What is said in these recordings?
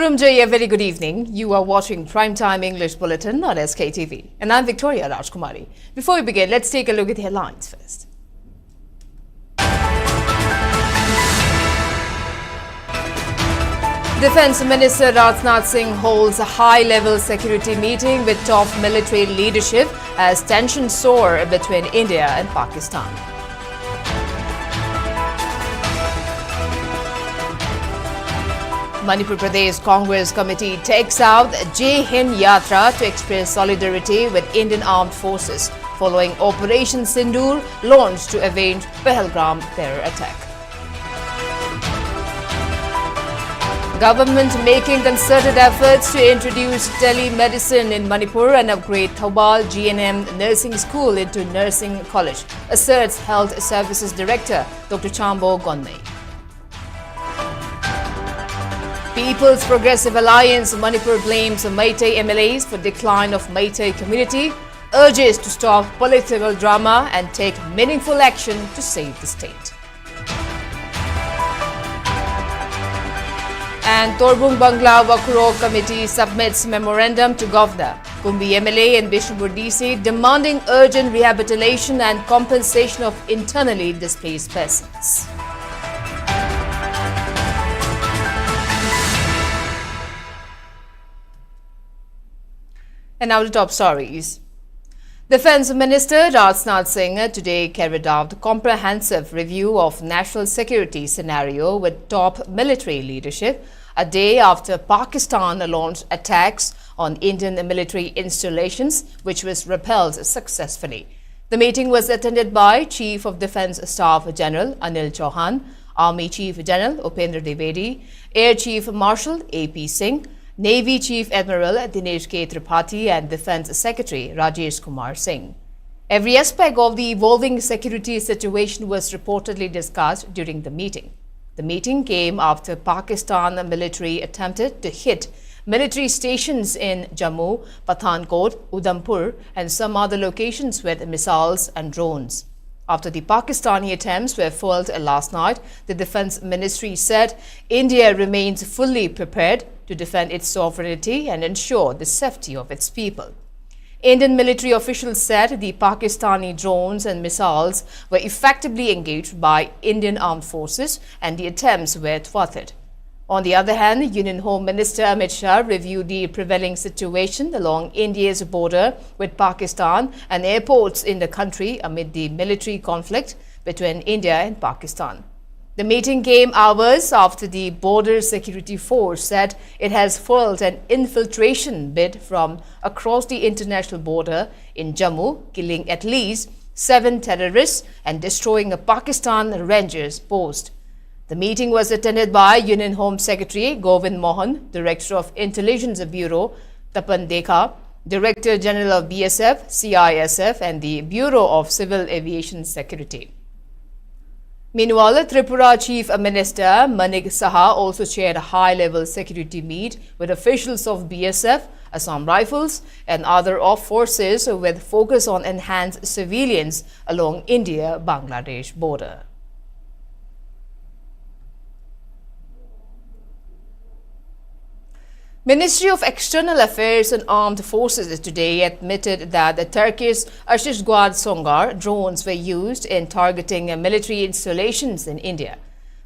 Kurumjay, a very good evening. You are watching Primetime English Bulletin on SKTV, and I'm Victoria Rajkumari. Before we begin, let's take a look at the headlines first. Defence Minister Rajnath Singh holds a high-level security meeting with top military leadership as tensions soar between India and Pakistan. Manipur Pradesh Congress Committee takes out Hind Yatra to express solidarity with Indian armed forces following Operation Sindoor launched to avenge Pahalgam terror attack. Government making concerted efforts to introduce telemedicine in Manipur and upgrade Thobal GNM Nursing School into Nursing College, asserts Health Services Director Dr. Chambo Gonmei. People's Progressive Alliance Manipur blames Meitei MLAs for decline of Meitei community, urges to stop political drama and take meaningful action to save the state. And Torbung Bangla Wakuro Committee submits memorandum to Governor. Kumbi MLA and Bishnupur DC demanding urgent rehabilitation and compensation of internally displaced persons. And now the top stories. Defence Minister Rajnath Singh today carried out a comprehensive review of national security scenario with top military leadership a day after Pakistan launched attacks on Indian military installations, which was repelled successfully. The meeting was attended by Chief of Defence Staff General Anil Chauhan, Army Chief General Upendra Dwivedi, Air Chief Marshal A.P. Singh, Navy Chief Admiral Dinesh K. Tripathi and Defence Secretary Rajesh Kumar Singh. Every aspect of the evolving security situation was reportedly discussed during the meeting. The meeting came after Pakistan military attempted to hit military stations in Jammu, Pathankot, Udhampur and some other locations with missiles and drones. After the Pakistani attempts were foiled last night, the Defence Ministry said India remains fully prepared to defend its sovereignty and ensure the safety of its people. Indian military officials said the Pakistani drones and missiles were effectively engaged by Indian armed forces and the attempts were thwarted. On the other hand, Union Home Minister Amit Shah reviewed the prevailing situation along India's border with Pakistan and airports in the country amid the military conflict between India and Pakistan. The meeting came hours after the Border Security Force said it has foiled an infiltration bid from across the international border in Jammu, killing at least 7 terrorists and destroying a Pakistan Rangers post. The meeting was attended by Union Home Secretary Govind Mohan, Director of Intelligence Bureau Tapan Dekha, Director General of BSF, CISF and the Bureau of Civil Aviation Security. Meanwhile, Tripura Chief Minister Manik Saha also chaired a high-level security meet with officials of BSF, Assam Rifles and other off forces with focus on enhanced surveillance along India-Bangladesh border. Ministry of External Affairs and Armed Forces today admitted that the Turkish Ashishguard Songar drones were used in targeting military installations in India.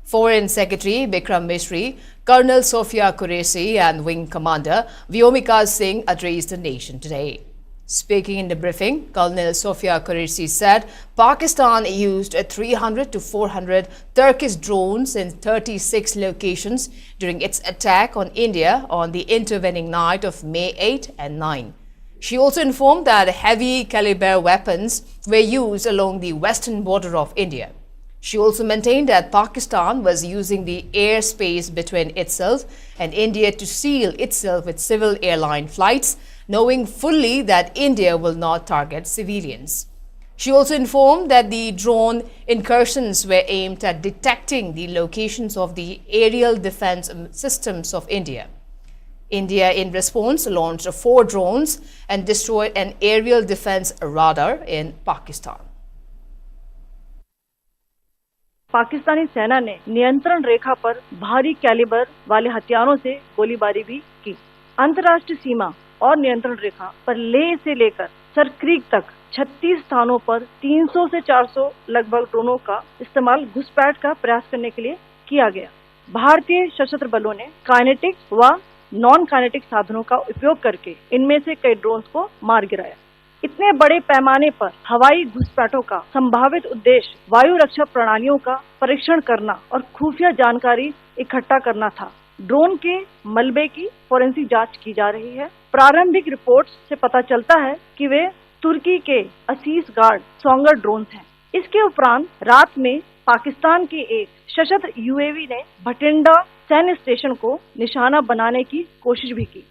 Foreign Secretary Bikram Misri, Colonel Sofia Qureshi and Wing Commander Vyomika Singh addressed the nation today. Speaking in the briefing, Colonel Sofia Qureshi said Pakistan used 300 to 400 Turkish drones in 36 locations during its attack on India on the intervening night of May 8 and 9. She also informed that heavy caliber weapons were used along the western border of India. She also maintained that Pakistan was using the airspace between itself and India to seal itself with civil airline flights, knowing fully that India will not target civilians. She also informed that the drone incursions were aimed at detecting the locations of the aerial defense systems of India. India, in response, launched 4 drones and destroyed an aerial defense radar in Pakistan. Pakistani सेना ने नियंत्रण रेखा पर भारी calibre वाले हथियारों से गोलीबारी भी की। अंतर्राष्ट्रीय सीमा और नियंत्रण रेखा पर लेह से लेकर सरक्रीक तक 36 स्थानों पर 300 से 400 लगभग ड्रोनों का इस्तेमाल घुसपैठ का प्रयास करने के लिए किया गया। भारतीय सशस्त्र बलों ने काइनेटिक व नॉन काइनेटिक साधनों का उपयोग करके इनमें से कई ड्रोन्स को मार गिराया। इतने बड़े पैमाने पर हवाई घुसपैठों का संभावित उद्देश्य वायु रक्षा प्रणालियों का परीक्षण करना और खुफिया जानकारी इकट्ठा करना था। ड्रोन के मलबे की फोरेंसिक जांच की जा रही है। प्रारंभिक रिपोर्ट्स से पता चलता है कि वे तुर्की के असीस गार्ड सॉन्गर ड्रोन्स हैं। इसके उपरांत रात में पाकिस्तान के एक सशस्त्र यूएवी ने भटिंडा सैन्य स्टेशन को निशाना बनाने की कोशिश भी की।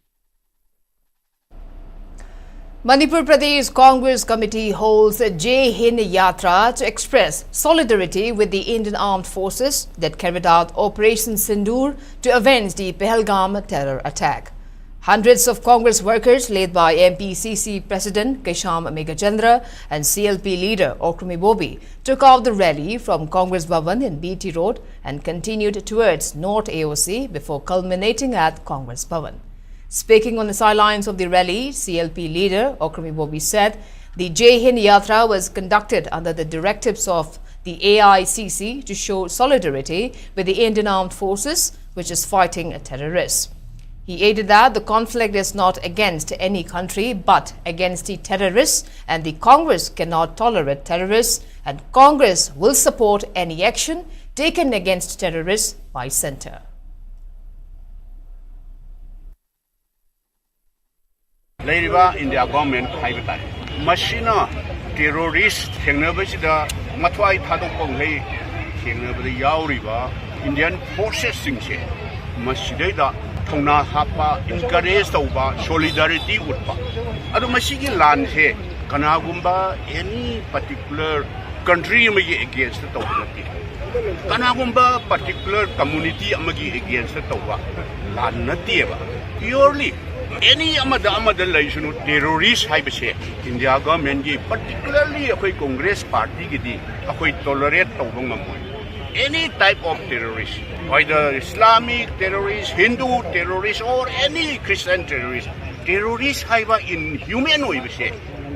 Manipur Pradesh Congress Committee holds a Hind Yatra to express solidarity with the Indian Armed Forces that carried out Operation Sindoor to avenge the Pahalgam terror attack. Hundreds of Congress workers led by MPCC President Kesham Megachandra and CLP leader Okrumi Bobi took off the rally from Congress Bhavan in BT Road and continued towards North AOC before culminating at Congress Bhavan. Speaking on the sidelines of the rally, CLP leader Okrumi Bobi said the Hind Yatra was conducted under the directives of the AICC to show solidarity with the Indian Armed Forces, which is fighting terrorists. He added that the conflict is not against any country but against the terrorists, and the Congress cannot tolerate terrorists, and Congress will support any action taken against terrorists by centre. Later India government haibata machina terrorist thengnabasida mathwai thadokpong lei thengnabada yauriba Indian forces singse masidaida thongna hapa encourage tauba solidarity utpa adu masigi lan se kanagumba any particular country amagi against tawati kanagumba particular community amagi against tawa lan natieba purely any amada laisunu terrorist haibase India government gi particularly akoi Congress party gi di akoi tolerate tawba ngamoi any type of terrorist, either Islamic terrorist, Hindu terrorist or any Christian terrorist. Terrorist haiba inhuman oibase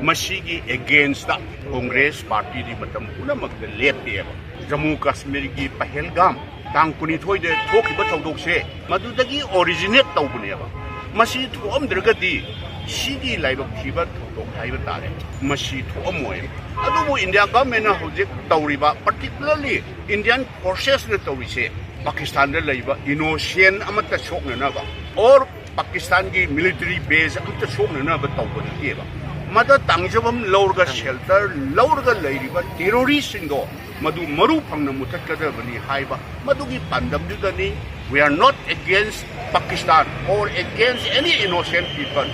masigi against the Congress party di matam puna magda lepte Jammu Kashmir gi Pahalgam tang puni thoi de thokiba tawdok se madudagi originate tawbuneba masi thom dragadi sigi laibak thiba thok haiba tare masi thomoy adubu India government na hojik tawriba particularly Indian forces na tawise Pakistan na laiba innocent amata chokna na ba or Pakistan ki military base amata chokna na ba tawbun tiba mada tangjabam lawrga shelter lawrga lairiba terrorist singo madu maru phangna mutakada bani haiba madugi pandam dudani we are not against Pakistan or against any innocent people.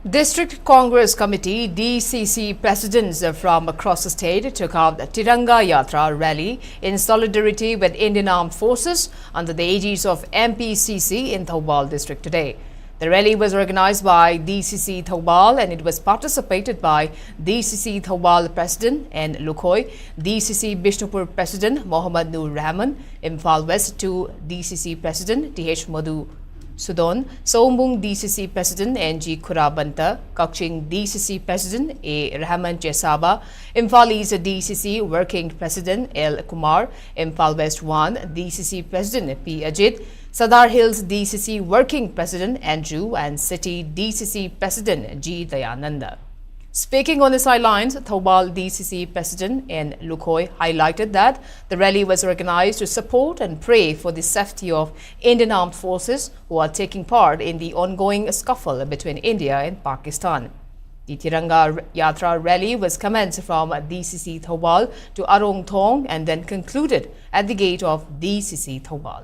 District Congress Committee DCC presidents from across the state took out the Tiranga Yatra rally in solidarity with Indian Armed Forces under the aegis of MPCC in Thoubal district today. The rally was organized by DCC Thoubal and it was participated by DCC Thoubal President N. Lukhoi, DCC Bishnupur President Mohammad Nur Rahman, Imphal West 2 DCC President TH Madhu Sudon, Sombung DCC President NG Kurabanta, Kakching DCC President A. Rahman Jesaba, Imphal East DCC Working President L. Kumar, Imphal West 1 DCC President P. Ajit, Sadar Hills DCC Working President Andrew and City DCC President G. Dayananda. Speaking on the sidelines, Thoubal DCC President N. Lukhoi highlighted that the rally was organized to support and pray for the safety of Indian Armed Forces who are taking part in the ongoing scuffle between India and Pakistan. The Tiranga Yatra rally was commenced from DCC Thoubal to Arong Thong and then concluded at the gate of DCC Thoubal.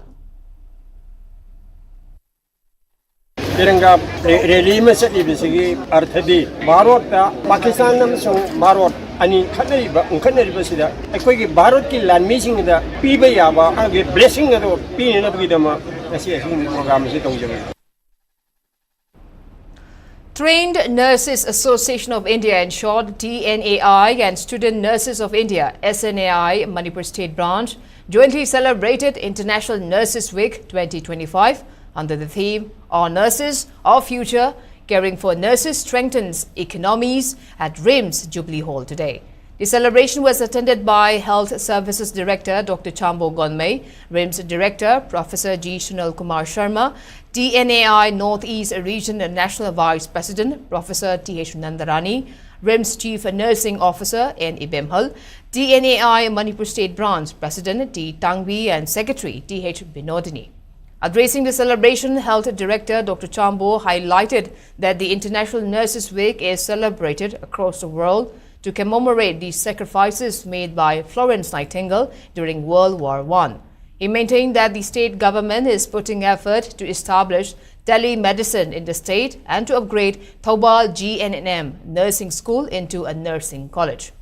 Tiranga rally में से इबसिगी अर्थ दी भारत पाकिस्तान नम सो भारत अनि खनरी बसिदा अकोई की भारत की लैंग्वेजिंग दा पीबे याबा आगे blessing दो पीने न बगी दमा ऐसी प्रोग्राम से तंग जमे. Trained Nurses Association of India, in short TNAI, and Student Nurses of India SNAI Manipur State Branch jointly celebrated International Nurses Week 2025 under the theme "Our Nurses, Our Future, Caring for Nurses Strengthens Economies" at RIMS Jubilee Hall today. The celebration was attended by Health Services Director Dr. Chambo Gonmei, RIMS Director Professor G. Sunil Kumar Sharma, TNAI Northeast Region National Vice President Professor T.H. Nandarani, RIMS Chief Nursing Officer N. Imphal, TNAI Manipur State Branch President T. Tangbi and Secretary T.H. Binodini. Addressing the celebration, Health Director Dr. Chambo highlighted that the International Nurses Week is celebrated across the world to commemorate the sacrifices made by Florence Nightingale during World War I. He maintained that the state government is putting effort to establish telemedicine in the state and to upgrade Thobal GNM Nursing School into a nursing college.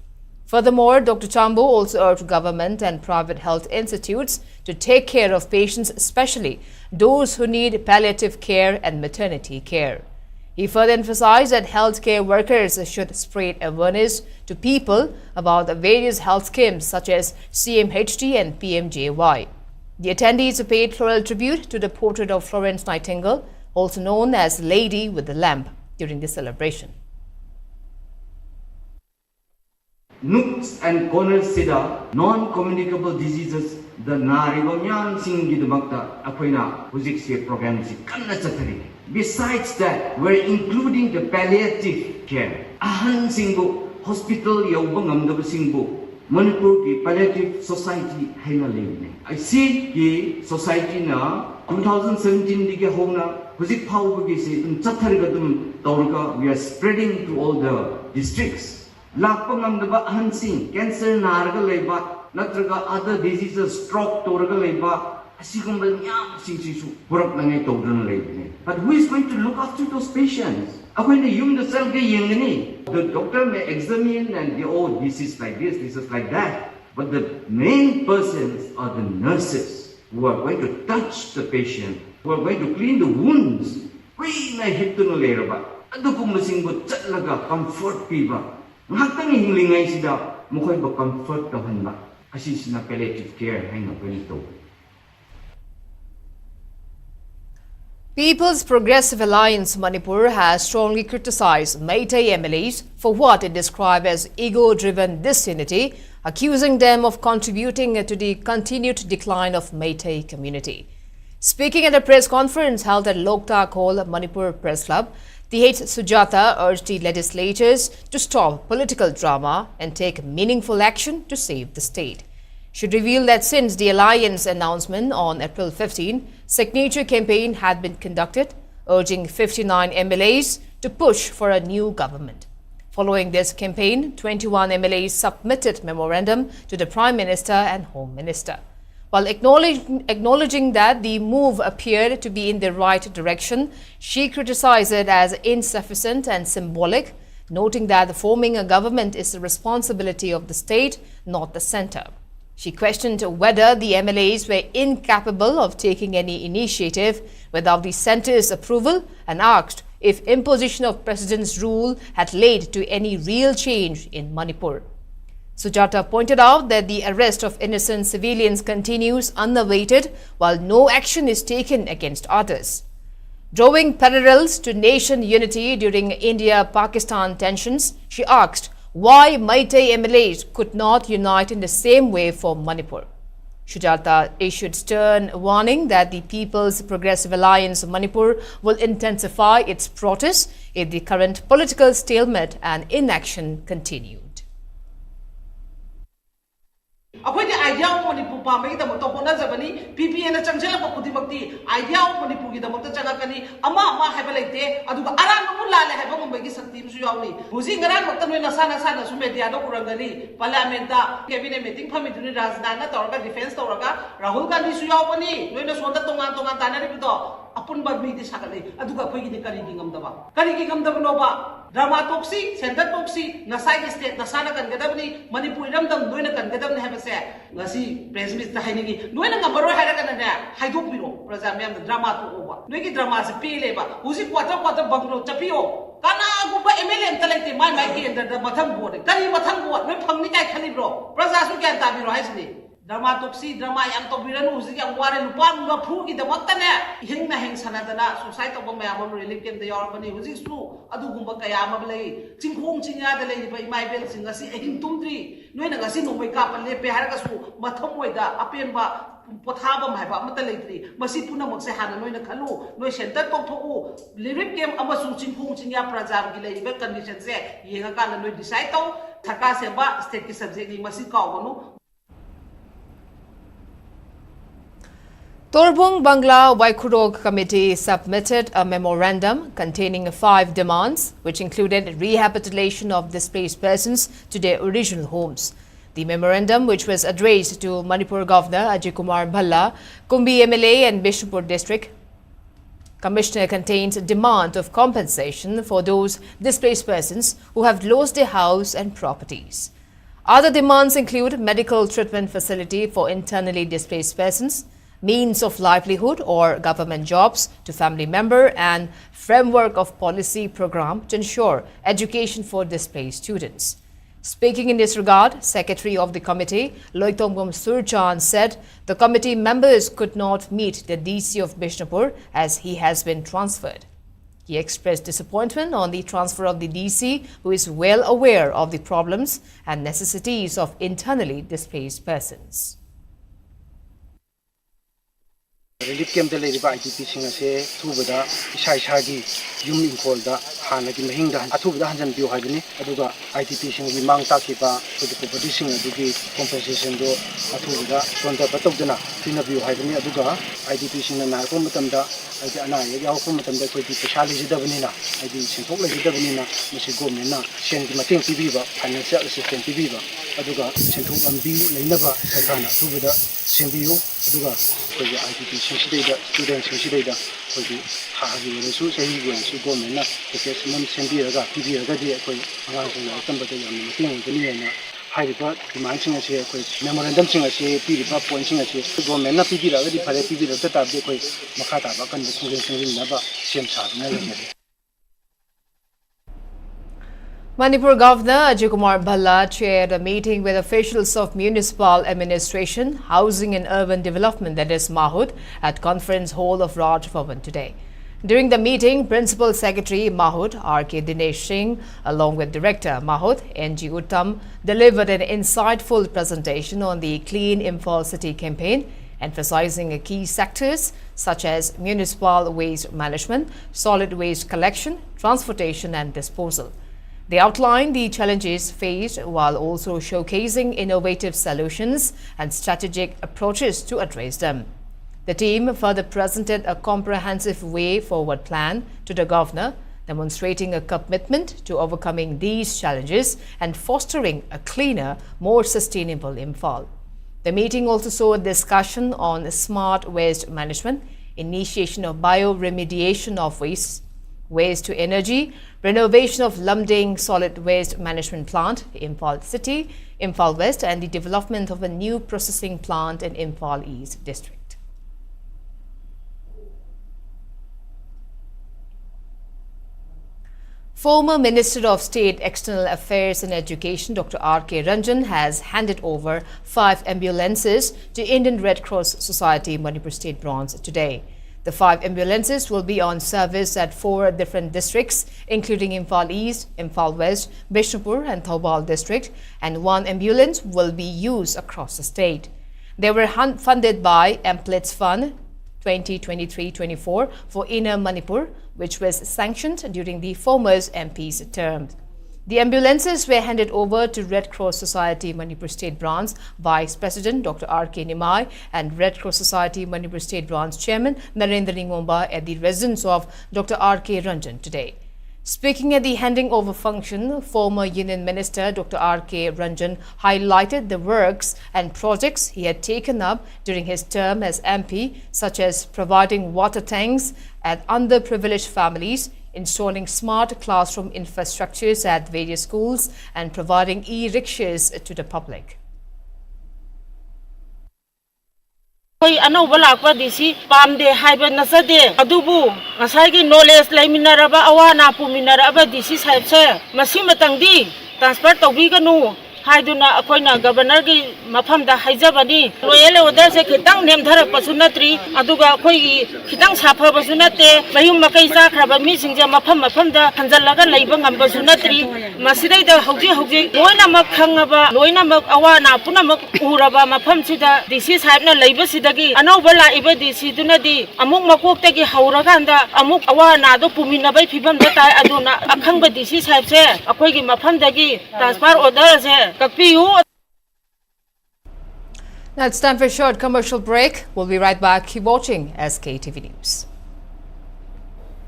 Furthermore, Dr. Chambo also urged government and private health institutes to take care of patients, especially those who need palliative care and maternity care. He further emphasized that healthcare workers should spread awareness to people about the various health schemes such as CMHT and PMJY. The attendees paid floral tribute to the portrait of Florence Nightingale, also known as Lady with the Lamp, during the celebration. Nooks and corners sida non-communicable diseases the naribamyan singi dumakta akoina hujikse program si kanna chathari. Besides that, we're including the palliative care. Ahan singbo hospital yawba ngamdaba singbo Manipur ki palliative society haina levne. I see ki society na 2017 dige hona hujik phawba gi se dum chathariga dum tawrga we are spreading to all the districts. Lakpa ngamdaba ahan sing cancer narga leiba natraga other diseases stroke tawrga leiba asigumba nyam singsisu purak nangai tawdran leibne. But who is going to look after those patients? Akoina yum the cell ge yengani. The doctor may examine and this is like this is like that. But the main persons are the nurses who are going to touch the patient, who are going to clean the wounds. Why na hiptuno leraba? Ado kung masingbo chatlaga comfort piba. Ngakang hinglingay sida mukhay ba comfort dahan ba? Kasi sina palliative care hay nga ganito. People's Progressive Alliance Manipur has strongly criticized Meitei MLAs for what it described as ego-driven disunity, accusing them of contributing to the continued decline of Meitei community. Speaking at a press conference held at Loktak Hall, Manipur Press Club, T.H. Sujata urged the legislatures to stop political drama and take meaningful action to save the state. She revealed that since the alliance announcement on April 15, signature campaign had been conducted, urging 59 MLAs to push for a new government. Following this campaign, 21 MLAs submitted memorandum to the Prime Minister and Home Minister. While acknowledging that the move appeared to be in the right direction, she criticized it as insufficient and symbolic, noting that forming a government is the responsibility of the state, not the center. She questioned whether the MLAs were incapable of taking any initiative without the centre's approval and asked if imposition of president's rule had led to any real change in Manipur. Sujata pointed out that the arrest of innocent civilians continues unabated while no action is taken against others. Drawing parallels to nation unity during India-Pakistan tensions, she asked why Meitei MLAs could not unite in the same way for Manipur. Sujata issued stern warning that the People's Progressive Alliance Manipur will intensify its protests if the current political stalemate and inaction continued. अखोई idea Manipur पाबगी दमत होनाजबनी पीपीएन चंगजलप खुदिमक्ति idea Manipur की दमत चंगकनी अमा अमा हैबा लेते अदुगा अरांगमु लाले हैबा मुंबई की शक्ति मुसु यावनी हुजी ngran मक्तन वे नसा नसा नसु मीडिया दो कुरंगनी पार्लियामेंट दा कैबिनेट मीटिंग फमिदुनी राजधानी तौरगा डिफेंस तौरगा राहुल गांधी सु यावनी नोइना सोंदा तोंगान तोंगान तानारिबिदो अपुन बर्मी दि सागले अदुगा अखोई की करिगी ngमदबा ड्रामा टॉक्सी सेंटर टॉक्सी नसाई के स्टेट नसाना कनगदबनी मणिपुर रमदम नोइना कनगदबनी हैबसे ngasi press meet हाइनिगी नोइना ngमरो हाइरगनने हाइदोपिरो प्रजा म्याम ड्रामा तो ओबा नोइगी ड्रामा से पेलेबा हुजी क्वार्टर क्वार्टर बंगलो चपियो ba MLM ta lete mai mai ke under da mathang board kani mathang board noi phangni kai khali bro praja su kyan ta bi ro haisni drama toksi drama yang to biranu usi yang ware lupa nga phu ki da makta ne hing na hing sanadana society to ba ma relief kem da yor bani usi su adu gumba kaya ma lei chingkhong chinya da lei ba mai bel singa si ehing tumdri noi na gasi no mai ka pan le pe har ka su matham moi da apen ba pothaba mai ba mata leitri masi puna mak se hana noi na khalu noi center tok thoku relief kem ama su chingkhong chinya praja gi lei ba condition se yenga ka na noi decide to thaka se ba state ki subject ni masi ka wonu. Torbung Bangla Waikurog Committee submitted a memorandum containing 5 demands, which included rehabilitation of displaced persons to their original homes. The memorandum, which was addressed to Manipur Governor Ajay Kumar Bhalla, Kumbi MLA and Bishnupur District Commissioner, contains a demand of compensation for those displaced persons who have lost their house and properties. Other demands include medical treatment facility for internally displaced persons, means of livelihood or government jobs to family member, and framework of policy program to ensure education for displaced students. Speaking in this regard, Secretary of the committee, Loitongom Surchan, said the committee members could not meet the DC of Bishnupur as he has been transferred. He expressed disappointment on the transfer of the DC, who is well aware of the problems and necessities of internally displaced persons. Relief camp the IDP sing ase thubada isai sagi yum Imphal da hana gi mahing da athubada hanjan biu haibini aduga IDP sing gi mang takiba podi sing adugi compensation do athubada sonda patogdana tina biu haibini aduga IDP sing na ko matamda ai ana ya yaw ko matamda ko di peshali jidabani na ai di sinthok la jidabani na misi government na sen gi mateng pibiba financial assistance pibiba aduga sinthok lambi leinaba sarkana thubada sembiu aduga ko IDP students Shida, for the Hasu, say he went to government, the Kesman Sembiraga, Pibiraga, the high report, demanding us here, memorandum singers here, Piripa pointing us here, the government, Pibira, the Palapi, the Tabi, Makata, and the Convention never seems hard. Manipur Governor Ajay Kumar Bhalla chaired a meeting with officials of Municipal Administration, Housing and Urban Development, that is Mahud, at Conference Hall of Raj Bhavan today. During the meeting, Principal Secretary Mahud R.K. Dinesh Singh, along with Director Mahud N.G. Uttam, delivered an insightful presentation on the Clean Imphal City campaign, emphasizing key sectors such as municipal waste management, solid waste collection, transportation and disposal. They outlined the challenges faced while also showcasing innovative solutions and strategic approaches to address them. The team further presented a comprehensive way forward plan to the governor, demonstrating a commitment to overcoming these challenges and fostering a cleaner, more sustainable Imphal. The meeting also saw a discussion on smart waste management, initiation of bioremediation of waste to energy, renovation of Lumding solid waste management plant, Imphal City, Imphal West, and the development of a new processing plant in Imphal East district. Former Minister of State External Affairs and Education Dr. R.K. Ranjan has handed over 5 ambulances to Indian Red Cross Society Manipur State Branch today. The 5 ambulances will be on service at 4 different districts, including Imphal East, Imphal West, Bishnupur and Thoubal district, and 1 ambulance will be used across the state. They were funded by Amplets Fund 2023-24 for Inner Manipur, which was sanctioned during the former MP's term. The ambulances were handed over to Red Cross Society Manipur State Branch Vice President Dr. R.K. Nimai and Red Cross Society Manipur State Branch Chairman Narendra Ningomba at the residence of Dr. R.K. Ranjan today. Speaking at the handing over function, former Union Minister Dr. R.K. Ranjan highlighted the works and projects he had taken up during his term as MP, such as providing water tanks at underprivileged families, installing smart classroom infrastructures at various schools, and providing e-rickshaws to the public. koi anauba lakpa disi pamde haiba nasade adubu ngasai knowledge laiminaraba awana puminaraba disi saibse masi matangdi transfer tawbiganu haiduna akoina governor gi mafamda haijabani loyal order se khitang nemthara pasunatri aduga khoi khitang safa basunate mayum makai sa khraba mi singja mafamda hanjalaga leiba ngamba sunatri masidai da hauji loina mak khangaba loina mak awana puna mak uraba mafam sida disi sahib na leiba sidagi anauba la iba disi dunadi amuk makok tagi hauraga anda amuk awana do pumina bai phibam da tai aduna akhangba disi sahib se akoi gi mafamdagi transfer order se Now it's time for a short commercial break. We'll be right back. Keep watching SKTV News.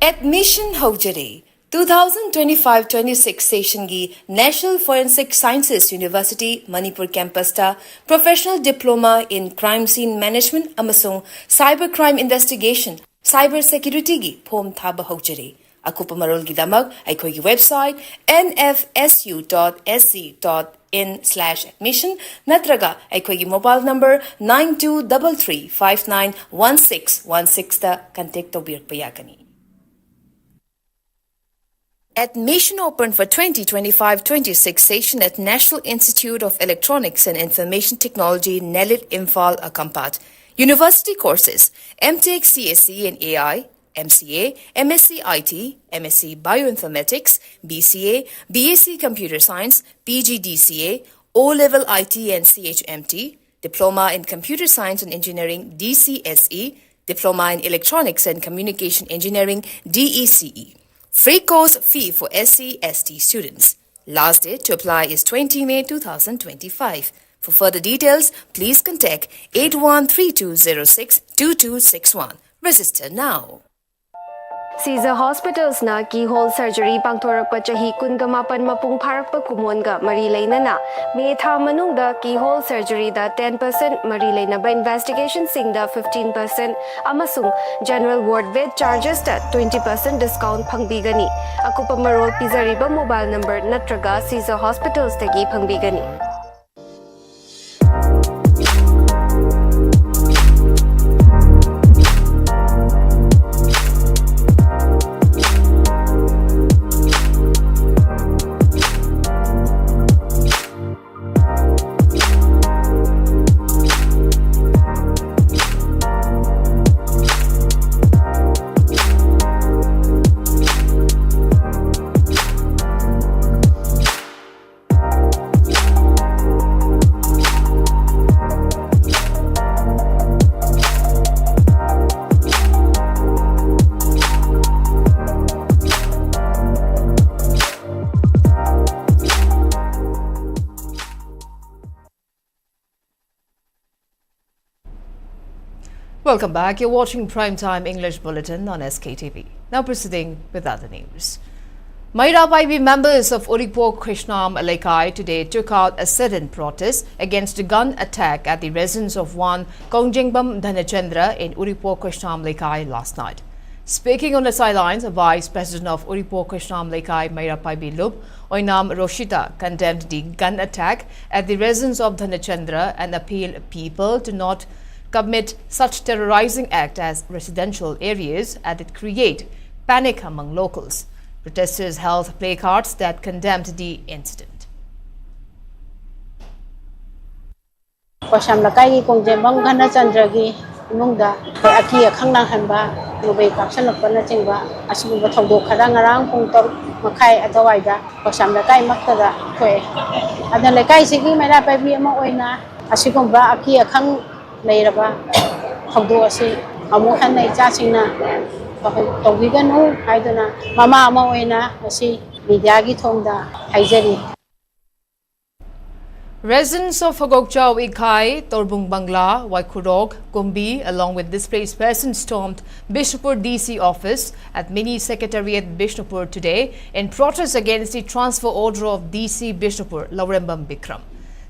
Admission Hojare 2025-26 session gi National Forensic Sciences University Manipur campus ta Professional Diploma in Crime Scene Management amasung Cybercrime Investigation Cyber Security gi form thaba hojare. Akupa marol gi damak aikoi gi website nfsu.sc.in/admission natraga aikoi mobile number 9233591616 da contact tobirpa yakani. Admission open for 2025-26 session at National Institute of Electronics and Information Technology, NELIT, Imphal, Akampat. University courses: MTech CSE in AI, MCA, MSc IT, MSc Bioinformatics, BCA, BSc Computer Science, PGDCA, O-Level IT and CHMT, Diploma in Computer Science and Engineering, DCSE, Diploma in Electronics and Communication Engineering, DECE. Free course fee for SC/ST students. Last date to apply is 20 May 2025. For further details, please contact 8132062261. Register now. Caesar Hospitals na keyhole surgery pangthorakpa chahi kungamapan mapung pharakpa kumonga mari leinana me tha manungda keyhole surgery da 10% mari leinaba investigation singda 15% amasung general ward bed charges da 20% discount phangbigani akupa marol pizariba mobile number natraga Caesar Hospitals tagi phangbigani. Welcome back. You're watching Primetime English Bulletin on SKTV. Now proceeding with other news. Mairapaibi members of Uripur Krishnam Alekai today took out a sudden protest against a gun attack at the residence of one Kongjingbam Dhanachandra in Uripur Krishnam Alekai last night. Speaking on the sidelines, Vice President of Uripur Krishnam Alekai Mairapaibi Lub Oinam Roshita condemned the gun attack at the residence of Dhanachandra and appealed people to not commit such terrorizing act as residential areas as it create panic among locals. Protesters held placards that condemned the incident. Pasamlakai Kongjingbam Dhanachandra imungda aki akhangna hanba nubai kapsalakpa na chingba asiguba thodok khara ngarang pung tor makhai adawaida pasamlakai maktada thoe adalekai sigi Mairapaibi ama oina asigumba aki akhang leiraba thodok asi amu hanai chasingna tawiganu haiduna mama ama oina asi media gi thongda haijari. Residents of Hogokchau Ikai, Torbung Bangla, Waikurog, Kumbi, along with displaced persons stormed Bishnupur DC office at Mini Secretariat Bishnupur today in protest against the transfer order of DC Bishnupur, Laurembam Bikram.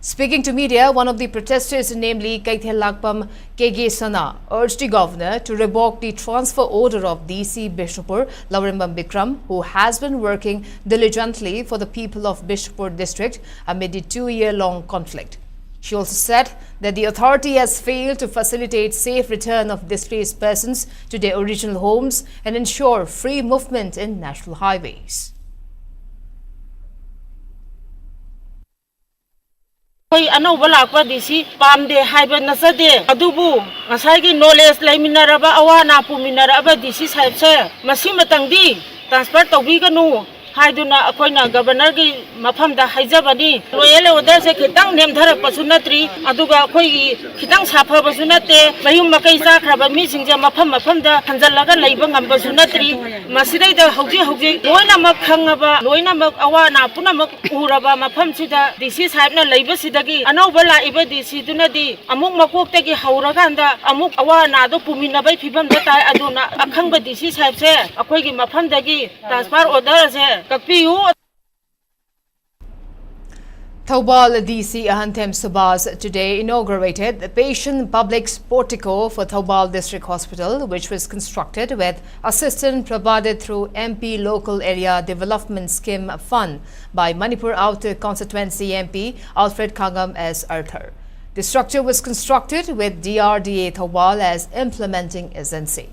Speaking to media, one of the protesters, namely Kaithel Lakpam Kege Sana, urged the governor to revoke the transfer order of DC Bishnupur, Laurembam Bikram, who has been working diligently for the people of Bishnupur district amid the 2-year-long conflict. She also said that the authority has failed to facilitate safe return of displaced persons to their original homes and ensure free movement in national highways. Anova lakpa disi pamde haiba nasade adubu ngasai knowledge laiminaraba awana puminaraba disi saibse masimatangdi transfer tawbiganu haiduna akoina governor gi mafamda haijabani loyal order se khitang nemdharak pasunatri aduga akoi khitang safa basunate mayum makai sakraba mi singja mafamda hanjalaga leiba ngamba sunatri masidai da hauji loina mak khangaba loina mak awana punamak uraba mafamsida disi saibna leiba sidagi anauba laiba disi dunadi amuk makoktagi hauraganda amuk awana do puminabai phibamda tai aduna akhangba disi saibse akoi gi mafamdagi transfer order se Thoubal DC Ahantem Subhas today inaugurated the Patient Public's portico for Thoubal District Hospital, which was constructed with assistance provided through MP Local Area Development Scheme Fund by Manipur Outer Constituency MP Alfred Kangam as Arthur. The structure was constructed with DRDA Thoubal as implementing agency.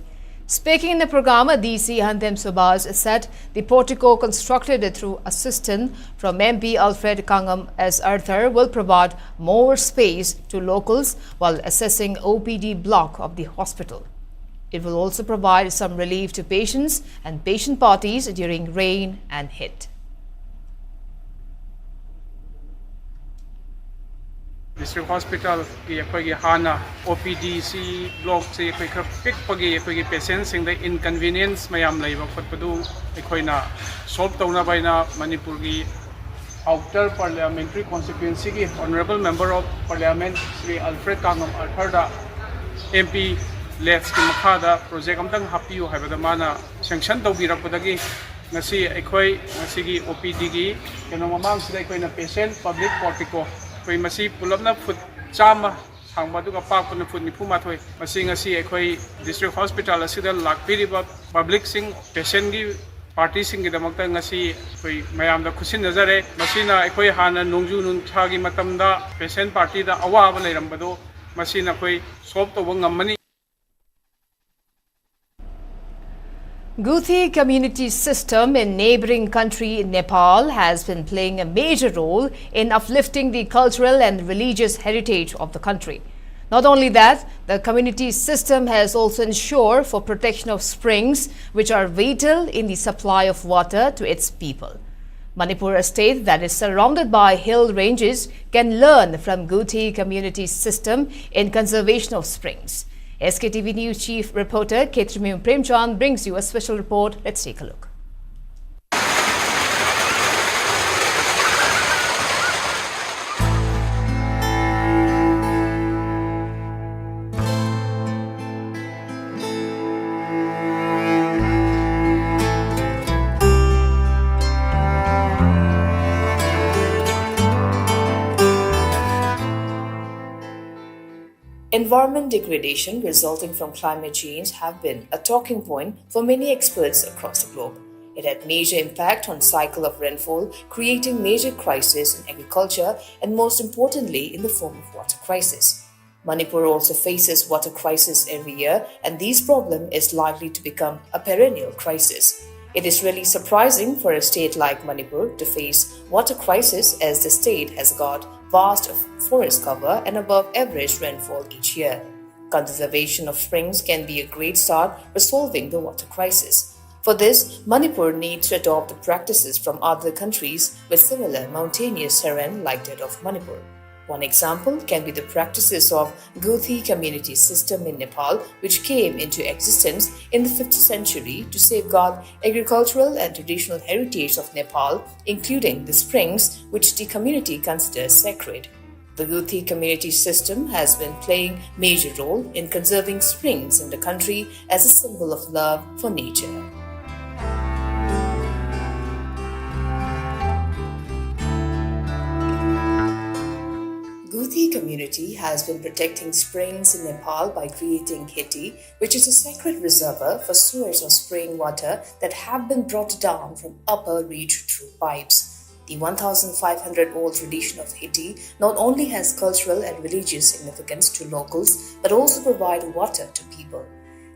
Speaking in the program, DC Ahantem Subhas said the portico constructed through assistance from MP Alfred Kangam as Arthur will provide more space to locals while assessing OPD block of the hospital. It will also provide some relief to patients and patient parties during rain and heat. District Hospital की अखोई हाना OPD C block से अखोई खर पिक पगी अखोई patient सिंग the inconvenience मयाम लाइव खतपदु अखोई ना सॉल्व तौना बाइना मणिपुर की आउटर पार्लियामेंट्री कॉन्स्टिट्यूएंसी की honourable member of parliament Shri Alfred Kangam Arthur दा MP लेट्स की मखादा प्रोजेक्ट अमतंग हापियो हाइबदा माना सैंक्शन तौबिरकपदगी ngasi अखोई ngasi की OPD की केनो ममांग सिदा अखोई ना पेशेंट पब्लिक पोर्टिको कोई मसी पुलबना फुट चामा सांगबादुगा पाकपना फुट निफु माथोय मसी ngasi अखोई डिस्ट्रिक्ट हॉस्पिटल असिदा लाकपिरिबा पब्लिक सिंग पेशेंट की पार्टी सिंग की दमकता ngasi कोई मयाम दा खुसिन नजरे मसीना अखोई हाना नोंजु नुनथा की मतमदा पेशेंट पार्टी दा अवाब लेरमबदो मसीना कोई solve तोब ngमनी. Guthi community system in neighboring country Nepal has been playing a major role in uplifting the cultural and religious heritage of the country. Not only that, the community system has also ensured for protection of springs, which are vital in the supply of water to its people. Manipur, a state that is surrounded by hill ranges, can learn from Guthi community system in conservation of springs. SKTV News Chief Reporter Sktv'S Primetime brings you a special report. Let's take a look. Environment degradation resulting from climate change have been a talking point for many experts across the globe. It had major impact on cycle of rainfall, creating major crisis in agriculture and most importantly in the form of water crisis. Manipur also faces water crisis every year, and this problem is likely to become a perennial crisis. It is really surprising for a state like Manipur to face water crisis, as the state has got vast forest cover and above average rainfall each year. Conservation of springs can be a great start for solving the water crisis. For this, Manipur needs to adopt the practices from other countries with similar mountainous terrain like that of Manipur. One example can be the practices of Guthi community system in Nepal, which came into existence in the 5th century to safeguard agricultural and traditional heritage of Nepal, including the springs, which the community considers sacred. The Guthi community system has been playing a major role in conserving springs in the country as a symbol of love for nature. Guthi community has been protecting springs in Nepal by creating kheti, which is a sacred reservoir for source of spring water that have been brought down from upper reach through pipes. The 1,500-old tradition of Hiti not only has cultural and religious significance to locals, but also provide water to people.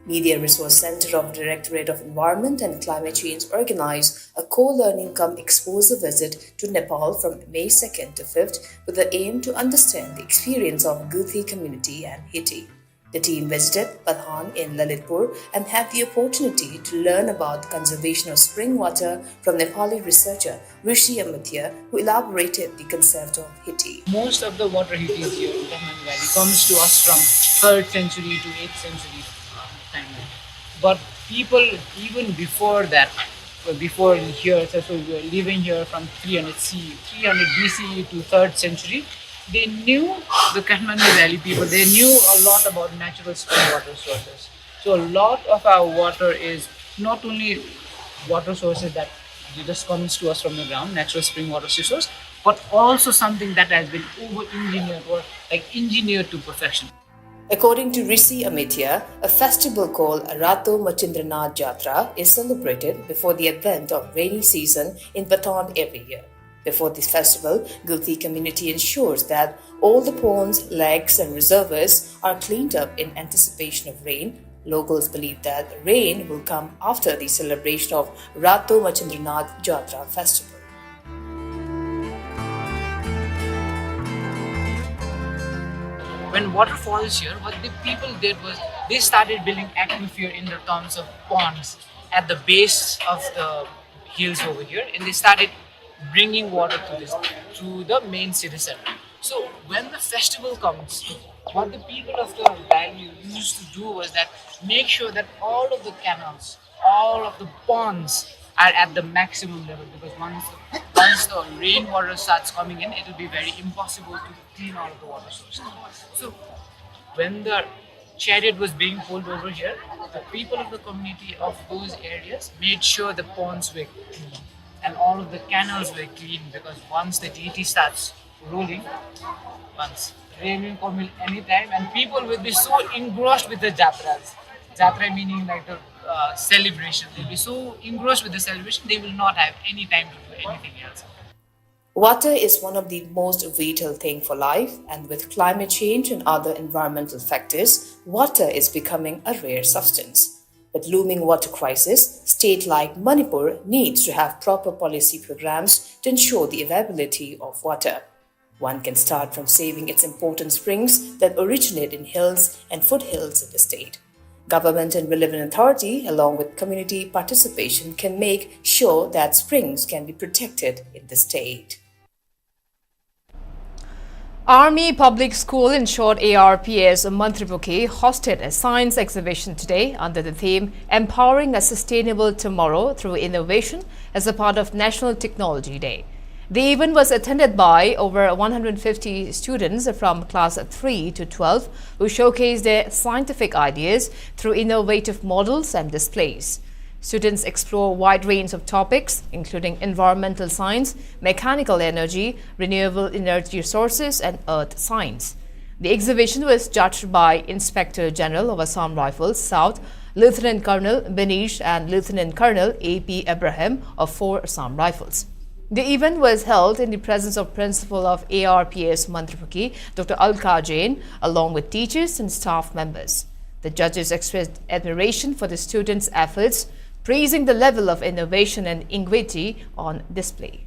Media Resource Center of Directorate of Environment and Climate Change organized a co-learning cum exposure visit to Nepal from May 2nd to 5th with the aim to understand the experience of Guthi community and Hiti. The team visited Pathan in Lalitpur and had the opportunity to learn about conservation of spring water from Nepali researcher Rishi Amitya, who elaborated the concept of Hiti. Most of the water Hitis here in Kathmandu Valley comes to us from 3rd century to 8th century timeline. But people even before that, before here, so we were living here from 300 BC to 3rd century, they knew the Kathmandu Valley people, they knew a lot about natural spring water sources. So a lot of our water is not only water sources that just comes to us from the ground, natural spring water source, but also something that has been over-engineered or engineered to perfection. According to Rishi Amitya, a festival called Rato Machindranath Yatra is celebrated before the advent of rainy season in Pathan every year. Before this festival, Guthi community ensures that all the ponds, lakes and reservoirs are cleaned up in anticipation of rain. Locals believe that rain will come after the celebration of Rato Machindranath Yatra festival. When water falls here, what the people did was they started building aquifer in the terms of ponds at the base of the hills over here, and they started bringing water to the main city center. So when the festival comes, what the people of the valley used to do was that make sure that all of the canals, all of the ponds are at the maximum level, because once the rainwater starts coming in, it will be very impossible to clean all of the water sources. So when the chariot was being pulled over here, the people of the community of those areas made sure the ponds were clean and all of the canals were clean, because once the deity starts rolling, once rain will come anytime, and people will be so engrossed with the jatras. Jatra meaning like the celebration. They'll be so engrossed with the celebration, they will not have any time to do anything else. Water is one of the most vital things for life, and with climate change and other environmental factors, water is becoming a rare substance. With looming water crisis, state like Manipur needs to have proper policy programs to ensure the availability of water. One can start from saving its important springs that originate in hills and foothills in the state. Government and relevant authority, along with community participation, can make sure that springs can be protected in the state. Army Public School, in short ARPS, Manipuri hosted a science exhibition today under the theme Empowering a Sustainable Tomorrow Through Innovation as a part of National Technology Day. The event was attended by over 150 students from class 3 to 12 who showcased their scientific ideas through innovative models and displays. Students explore a wide range of topics, including environmental science, mechanical energy, renewable energy sources, and earth science. The exhibition was judged by Inspector General of Assam Rifles South, Lieutenant Colonel Benish and Lieutenant Colonel A.P. Abraham of 4 Assam Rifles. The event was held in the presence of Principal of ARPS Manipuri, Dr. Alka Jain, along with teachers and staff members. The judges expressed admiration for the students' efforts, praising the level of innovation and ingenuity on display.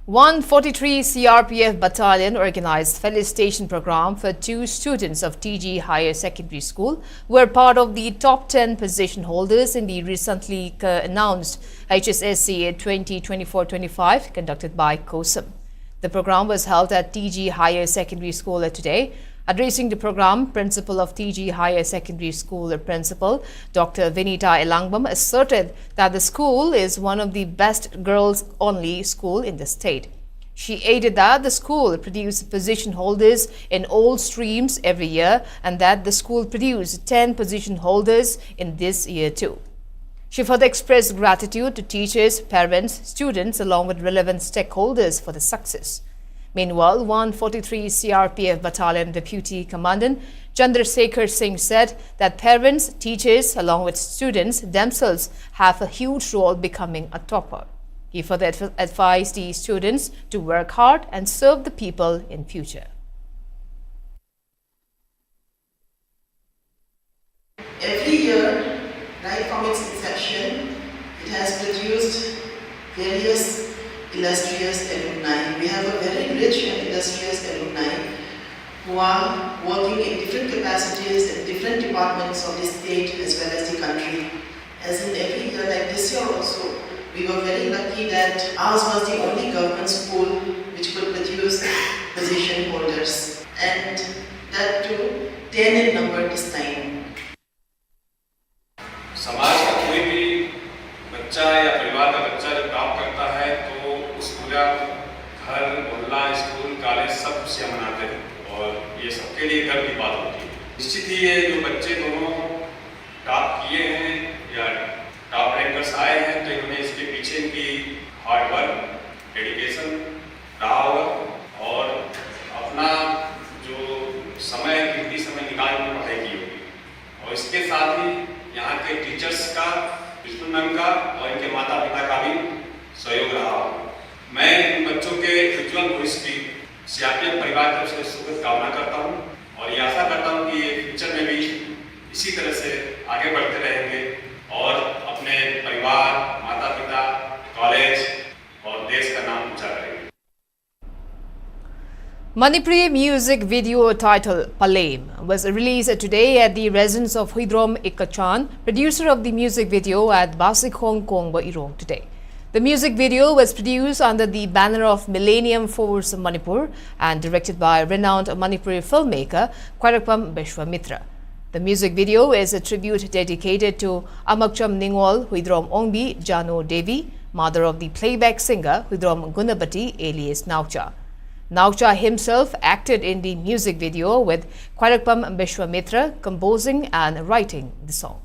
One 43 CRPF battalion organized felicitation program for 2 students of TG Higher Secondary School who were part of the top 10 position holders in the recently announced HSSCA 2024-25 conducted by COSM. The program was held at TG Higher Secondary School today. Addressing the program, Principal of TG Higher Secondary School Principal Dr. Vinita Elangbam asserted that the school is one of the best girls-only school in the state. She added that the school produces position holders in all streams every year and that the school produced 10 position holders in this year too. She further expressed gratitude to teachers, parents, students along with relevant stakeholders for the success. Meanwhile, 143 CRPF Battalion Deputy Commandant Chandrasekhar Singh said that parents, teachers, along with students themselves have a huge role becoming a topper. He further advised the students to work hard and serve the people in future. Every year, right from its inception, it has produced various illustrious alumni. We have a very rich and illustrious alumni who are working in different capacities in different departments of the state as well as the country. As in every year, like this year also, we were very lucky that ours was the only government school which could produce position holders, and that too 10 in number this time. समाज का कोई भी बच्चा या परिवार का बच्चा जब काम करता है तो उस पूरा घर, मोहल्ला, स्कूल, कॉलेज सब खुशियाँ मनाते हैं और ये सबके लिए गर्व की बात होती है। निश्चित ही ये जो बच्चे दोनों टॉप किए हैं या टॉप रैंकर्स आए हैं तो इन्होंने इसके पीछे इनकी हार्ड वर्क, डेडिकेशन रहा होगा और अपना जो समय, कीमती समय निकाल कर पढ़ाई की होगी और इसके साथ ही यहाँ के टीचर्स का, प्रिंसिपल मैम का और इनके माता पिता का भी सहयोग रहा हो। मैं इन बच्चों के उज्ज्वल भविष्य की सीआरपीएफ परिवार की तरफ से सुखद कामना करता हूँ और ये आशा करता हूँ कि ये फ्यूचर में भी इसी तरह से आगे बढ़ते रहेंगे और अपने परिवार, माता पिता, कॉलेज और देश का नाम ऊंचा करेंगे। Manipuri music video titled Palem was released today at the residence of Huidrom Ikachan, producer of the music video at Basik Hong Kong, Irong today. The music video was produced under the banner of Millennium Force Manipur and directed by renowned Manipuri filmmaker Kwarakpam Bishwamitra. The music video is a tribute dedicated to Amakcham Ningwal Huidrom Ongbi Jano Devi, mother of the playback singer Huidrom Gunabati alias Naucha. Naucha himself acted in the music video with Kwarakpam Bishwamitra composing and writing the song.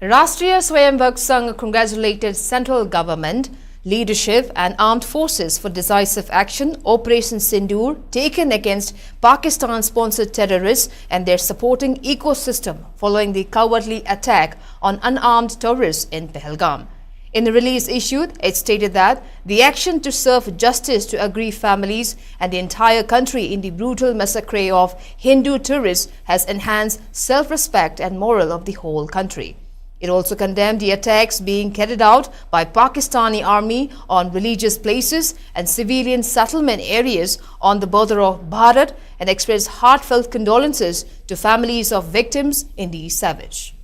Rashtriya Swayamvak Sangh congratulated central government, leadership and armed forces for decisive action, Operation Sindoor, taken against Pakistan-sponsored terrorists and their supporting ecosystem following the cowardly attack on unarmed terrorists in Pahalgam. In the release issued, it stated that the action to serve justice to aggrieved families and the entire country in the brutal massacre of Hindu tourists has enhanced self-respect and morale of the whole country. It also condemned the attacks being carried out by Pakistani army on religious places and civilian settlement areas on the border of Bharat and expressed heartfelt condolences to families of victims in the savage.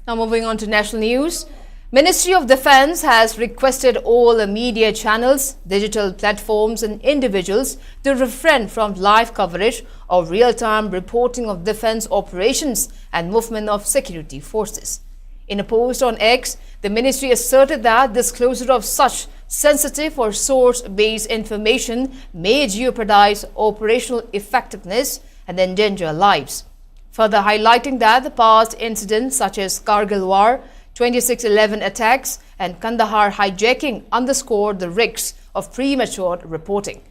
Now moving on to national news. Ministry of Defence has requested all media channels, digital platforms and individuals to refrain from live coverage or real-time reporting of defence operations and movement of security forces. In a post on X, the ministry asserted that disclosure of such sensitive or source-based information may jeopardize operational effectiveness and endanger lives. Further highlighting that the past incidents such as Kargil War, 26/11 attacks and Kandahar hijacking underscored the risks of premature reporting.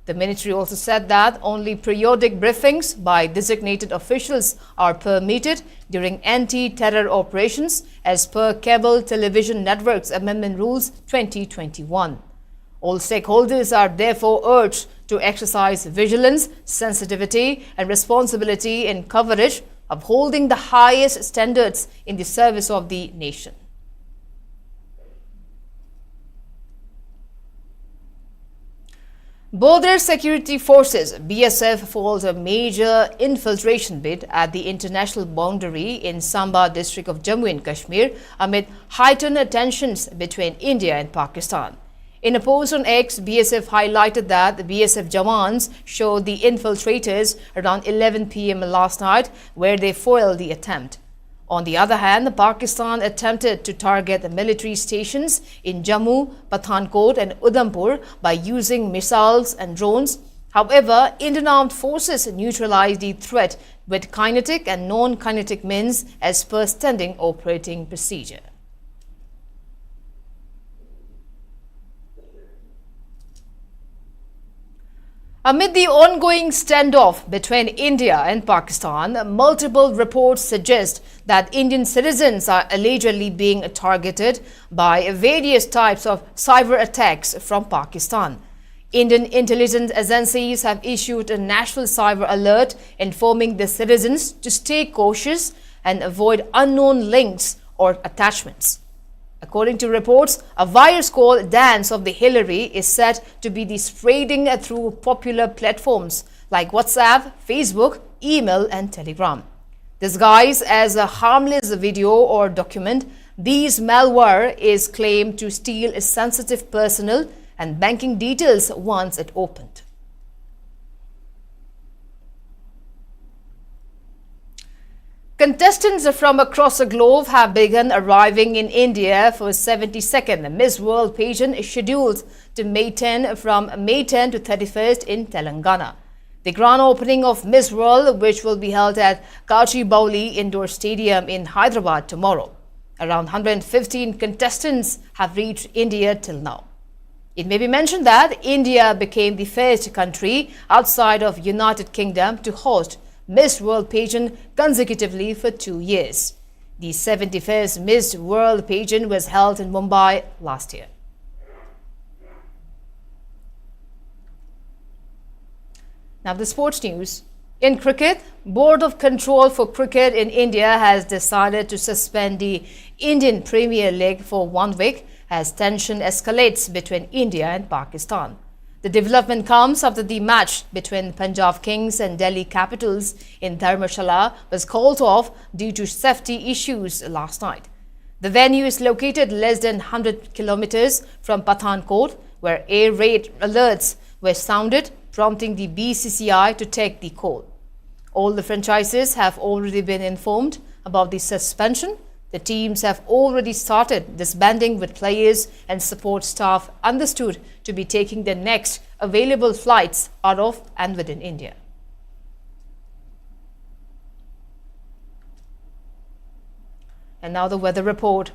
The ministry also said that only periodic briefings by designated officials are permitted during anti-terror operations as per Cable Television Networks Amendment Rules 2021. All stakeholders are therefore urged to exercise vigilance, sensitivity and responsibility in coverage, upholding the highest standards in the service of the nation. Border Security Forces (BSF) foiled a major infiltration bid at the international boundary in Samba district of Jammu and Kashmir amid heightened tensions between India and Pakistan. In a post on X, BSF highlighted that the BSF Jawans showed the infiltrators around 11 p.m. last night, where they foiled the attempt. On the other hand, Pakistan attempted to target the military stations in Jammu, Pathankot and Udhampur by using missiles and drones. However, Indian armed forces neutralized the threat with kinetic and non-kinetic means as per standing operating procedure. Amid the ongoing standoff between India and Pakistan, multiple reports suggest that Indian citizens are allegedly being targeted by various types of cyber attacks from Pakistan. Indian intelligence agencies have issued a national cyber alert informing the citizens to stay cautious and avoid unknown links or attachments. According to reports, a virus called Dance of the Hillary is said to be spreading through popular platforms like WhatsApp, Facebook, email and Telegram. Disguised as a harmless video or document, these malware is claimed to steal sensitive personal and banking details once it opened. Contestants from across the globe have begun arriving in India for 72nd Miss World pageant scheduled to from May 10 to 31st in Telangana. The grand opening of Miss World, which will be held at Kachibauli Indoor Stadium in Hyderabad tomorrow. Around 115 contestants have reached India till now. It may be mentioned that India became the first country outside of United Kingdom to host Miss World pageant consecutively for 2 years. The 71st Miss World pageant was held in Mumbai last year. Now the sports news. In cricket, Board of Control for Cricket in India has decided to suspend the Indian Premier League for 1 week as tension escalates between India and Pakistan. The development comes after the match between Punjab Kings and Delhi Capitals in Dharmshala was called off due to safety issues last night. The venue is located less than 100 kilometers from Pathankot, where air raid alerts were sounded, prompting the BCCI to take the call. All the franchises have already been informed about the suspension. The teams have already started disbanding with players and support staff understood to be taking the next available flights out of and within India. And now the weather report.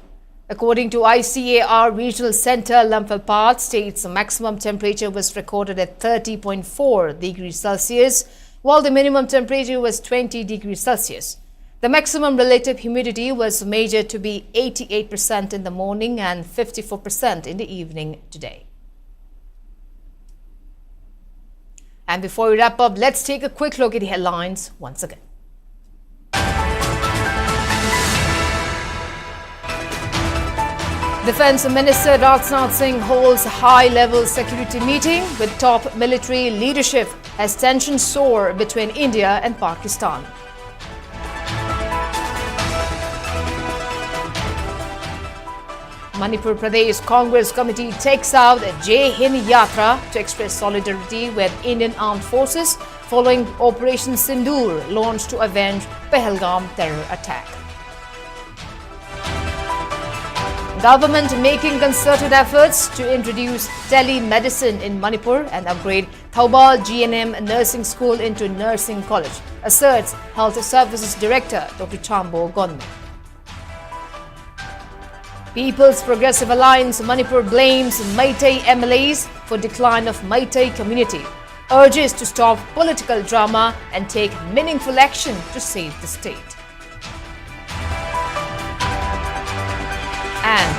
According to ICAR Regional Center, Imphal states the maximum temperature was recorded at 30.4 degrees Celsius, while the minimum temperature was 20 degrees Celsius. The maximum relative humidity was measured to be 88% in the morning and 54% in the evening today. And before we wrap up, let's take a quick look at the headlines once again. Defence Minister Rajnath Singh holds a high-level security meeting with top military leadership as tensions soar between India and Pakistan. Manipur Pradesh Congress Committee takes out Hind Yatra to express solidarity with Indian armed forces following Operation Sindoor launched to avenge Pahalgam terror attack. Government making concerted efforts to introduce telemedicine in Manipur and upgrade Thoubal GNM Nursing School into Nursing College, asserts Health Services Director Dr. Chambo Gonme. People's Progressive Alliance Manipur blames Meitei MLAs for decline of Meitei community, urges to stop political drama and take meaningful action to save the state. And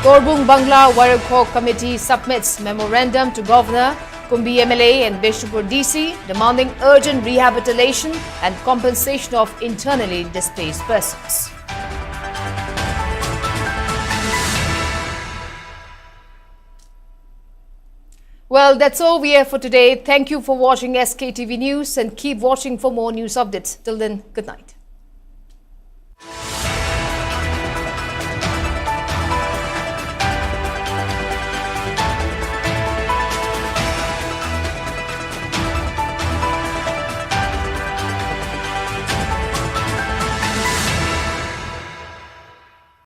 Korbung Bangla Warrior Committee submits memorandum to Governor, Kumbi MLA and Bishnupur DC demanding urgent rehabilitation and compensation of internally displaced persons. Well, that's all we have for today. Thank you for watching SKTV News and keep watching for more news updates. Till then, good night.